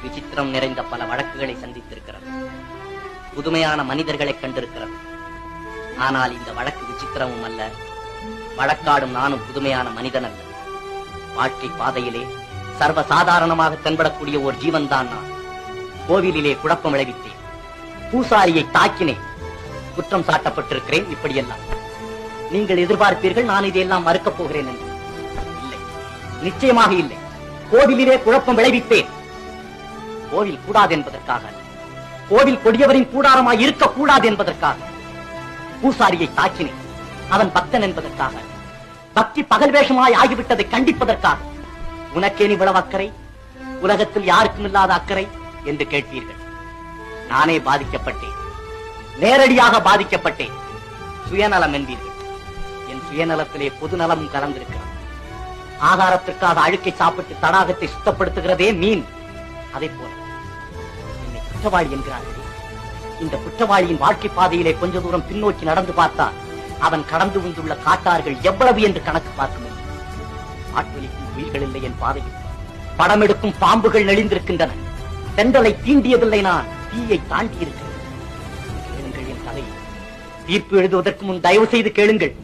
விசித்திரம் நிறைந்த பல வழக்குகளை சந்தித்திருக்கிறது. புதுமையான மனிதர்களை கண்டிருக்கிறது. ஆனால் இந்த வழக்கு விசித்திரமும் அல்ல, வழக்காடும் நானும் புதுமையான மனிதன் அல்ல. வாழ்க்கை பாதையிலே சர்வ சாதாரணமாக தென்படக்கூடிய ஒரு ஜீவன் தான் நான். கோவிலிலே குழப்பம் விளைவித்தேன், பூசாரியை தாக்கினேன், குற்றம் சாட்டப்பட்டிருக்கிறேன். இப்படியெல்லாம் நீங்கள் எதிர்பார்ப்பீர்கள் நான் இதையெல்லாம் மறுக்கப் போகிறேன் என்று. இல்லை, நிச்சயமாக இல்லை. கோவிலிலே குழப்பம் விளைவித்தேன். கோவில் கூடாது என்பதற்காக, கோவில் கொடியவரின் கூடாரமாய் இருக்கக்கூடாது என்பதற்காக. பூசாரியை தாக்கினேன், அவன் பக்தன் என்பதற்காக. பக்தி பகல் வேஷமாய் ஆகிவிட்டதை கண்டிப்பதற்காக. உனக்கேன் இவ்வளவு அக்கறை? உலகத்தில் யாருக்கும் இல்லாத அக்கறை என்று கேட்பீர்கள். நானே பாதிக்கப்பட்டேன், நேரடியாக பாதிக்கப்பட்டேன். சுயநலம் என்பீர்கள். என் சுயநலத்திலே பொதுநலமும் கலந்திருக்கிறது. ஆதாரத்திற்காக அழுக்கை சாப்பிட்டு தடாகத்தை சுத்தப்படுத்துகிறதே மீன். அதை போல என்னை குற்றவாளி என்கிறார்களே. இந்த குற்றவாளியின் வாழ்க்கை பாதையிலே கொஞ்ச தூரம் பின்னோக்கி நடந்து பார்த்தால் அவன் கடந்து வந்துள்ள காட்டார்கள் எவ்வளவு என்று கணக்கு பார்க்க முடியும். ஆட்களிக்கும் உயிர்கள் இல்லை என் பாதையில். படம் எடுக்கும் பாம்புகள் நெளிந்திருக்கின்றன. தென்றலை தீண்டியதில்லை, நான் தீயை தாண்டி இருக்கிறேன். கேளுங்கள் என் கதையை. தீர்ப்பு எழுதுவதற்கு முன் தயவு செய்து கேளுங்கள்.